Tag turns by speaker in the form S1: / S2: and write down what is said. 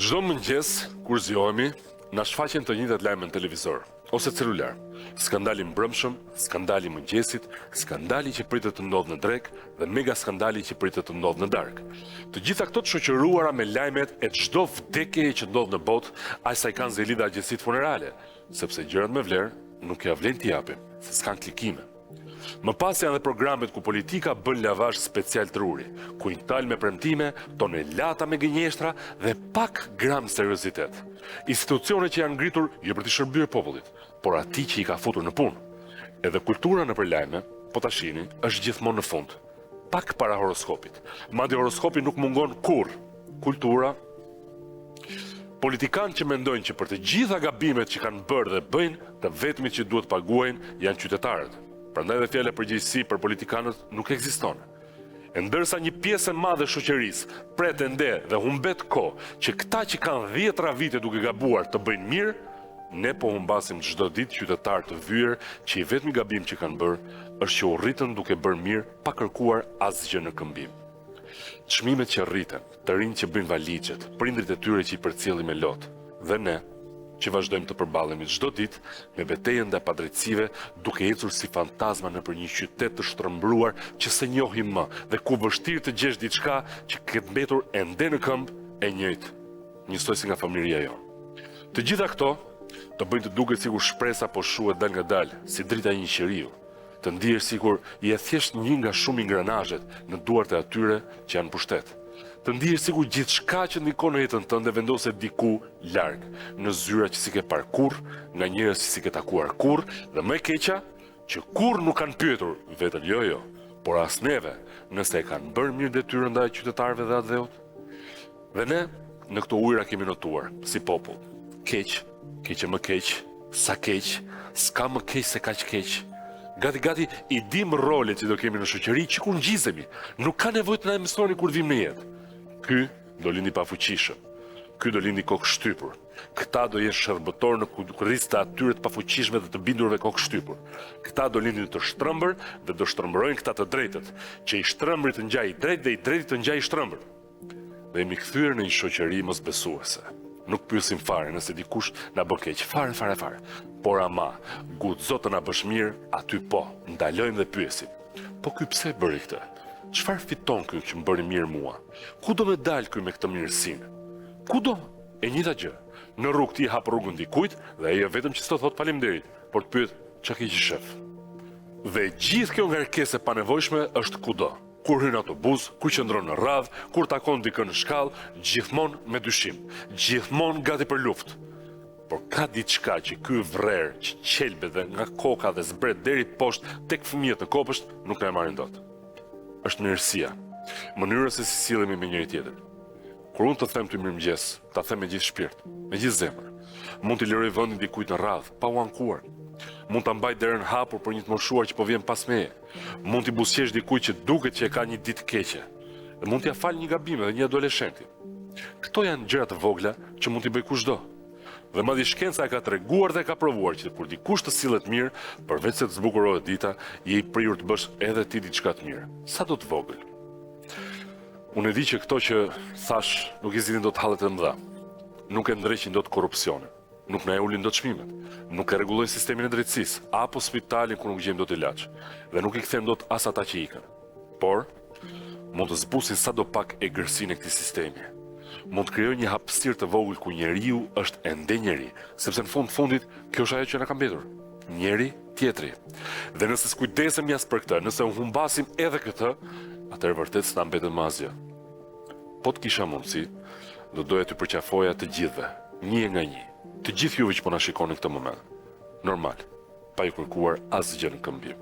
S1: Çdo mëngjes kur zgjohemi, na shfaqen të njëjtat lajme në televizor ose celular. Skandali mbrëmshëm, skandali i mëngjesit, skandali që pritet të ndodhë në drek dhe mega skandali që pritet të ndodhë në darkë. Të gjitha këto të shoqëruara me lajmet e çdo vdekjeje që ndodh në botë, aq sa i kanë zelida agjencitë funerale, sepse gjërat me vlerë nuk ja vlen t'i japim, se s'kan klikime. Më pas janë dhe programet ku politika bën lavazh special truri, kujtal me premtime, tonelata me gënjeshtra dhe pak gram seriozitet. Institucione që janë ngritur jo për të shërbyer popullit, por atij që i ka futur në punë. Edhe kultura nëpër lajme, po ta shihni, është gjithmonë në fund. Pak para horoskopit. Madje horoskopi nuk mungon kurrë. Kultura. Politikanë që mendojnë që për të gjitha gabimet që kanë bërë dhe bëjnë, të vetmit që duhet paguajnë janë qytetarët. Prandaj dhe fjala përgjegjësi për politikanët nuk ekziston. E ndërsa një pjesë e madhe e shoqërisë pretende dhe humbet kohë që këta që kanë 10 vite duke gabuar të bëjnë mirë, ne po humbasim çdo ditë qytetar të vyer që i vetmi gabim që kanë bërë është që u rritën duke bërë mirë pa kërkuar asgjë në këmbim. Çmimet që rriten, të rinjt që bëjnë valixhet, prindrit e tyre që i përcjellin me lot, dhe ne që vazhdojmë të përballemi çdo ditë me betejën ndaj padrejtësive, duke ecur si fantazma nëpër një qytet të shtrëmbruar që s'e njohim më dhe ku vështirë të gjesh diçka që ketë mbetur ende në këmbë e njëjtë, njësoj si nga familja jonë. Të gjitha këto të bëjnë të duket sikur shpresa po shuhet dal nga dal, si drita e një qeriu, të ndihesh sikur je thjesht një nga shumë ingranazhet në duart e atyre që janë pushtet. Të ndihesh sikur gjithçka që ndikon në jetën tënde vendoset diku larg, në zyra që si ke parë kurrë, nga njerëz që si ke takuar kurrë, dhe më e keqja, që kurrë nuk kanë pyetur vetën jo, por as neve, nëse e kanë bërë mirë detyrën ndaj qytetarëve dhe atdheut. Dhe ne në këto ujëra kemi notuar, si popull, keq e më keq, sa keq, s'ka më keq se kaq keq. Gati i dim rolet që do kemi në shoqëri që kur ngjizemi, nuk ka nevojë të na mësoni kur vim në jetë. Ky do lindi pa fuqishëm, ky do lindi kokë shtypur, këta do jenë shërbëtor në kurrizë të atyre të pafuqishme dhe të bindurve kokë shtypur. Këta do lindin të shtrëmbër dhe do shtrëmbërojnë këta të drejtët, që i shtrëmbërit të ngjajë i drejtë dhe i drejtit të ngjajë i shtrëmbër. Dhe jemi kthyer në një shoqëri mosbesuese. Nuk pyesim fare nëse dikush na bën keq, fare. Por ama, guxo të na bësh mirë, aty po, ndalojmë dhe pyesim. Po ky pse bëri këtë? Çfarë fiton ky që më bëri mirë mua? Ku do më dal ky me këtë mirësinë? Ku do? E njëjta gjë. Në rrugë ti hap rrugën dikujt dhe ai vetëm që s'to thot faleminderit, por të pyet çka ke që shef. Dhe gjithë kjo ngarkesë e panevojshme është kudo. Kur hyn autobus, kur qëndron në radh, kur takon dikën në shkallë, gjithmonë me dyshim, gjithmonë gati për luftë. Por ka diçka që ky vrer, që qelbet dhe nga koka dhe zbret deri poshtë tek fëmijët në kopësht, nuk na e marrin dot. Është mirësia, mënyra se si sillemi me njëri tjetrin. Kur unë të them ty mirëmëngjes, ta them me gjithë shpirt, me gjithë zemër. Mund t'i lëroj vendin dikujt në radh, pa u ankuar. Mund ta mbaj derën hapur për një të moshuar që po vjen pas meje. Mund t'i buzëqesh dikujt që duket që e ka një ditë keqe. Dhe mund t'ia fal një gabim edhe një adoleshenti. Këto janë gjëra të vogla që mund t'i bëj kushdo. Dhe madje shkenca e ka treguar dhe ka provuar që kur dikush të sillet mirë, përveç se të zbukurohet dita, je i prirur të bësh edhe ti diçka të mirë. Sa do të vogël. Unë e di që këto që thash nuk i zgjidhin dot hallet e mëdha. Nuk e ndreqin dot korrupsionin. Nuk na e ulin dot çmimet, nuk e rregullojnë sistemin e drejtësisë, apo spitalin ku nuk gjejmë dot ilaç, dhe nuk i kthejmë dot as ata që ikën. Por mund të zbusin sadopak egërsinë e këtij sistemi. Mund të krijojë një hapësirë të vogël ku njeriu është ende njeri, sepse në fundit kjo është ajo që na ka mbetur. Njeri tjetri. Dhe nëse s'kujdesemi as për këtë, nëse u humbasim edhe këtë, atëherë vërtet s'na mbetet më asgjë. Po të kisha mundësi, do doja të përqafoja të gjithëve, një nga një. Të gjithë juve që po na shikoni këtë moment. Normal, pa ju kërkuar asgjë në këmbim.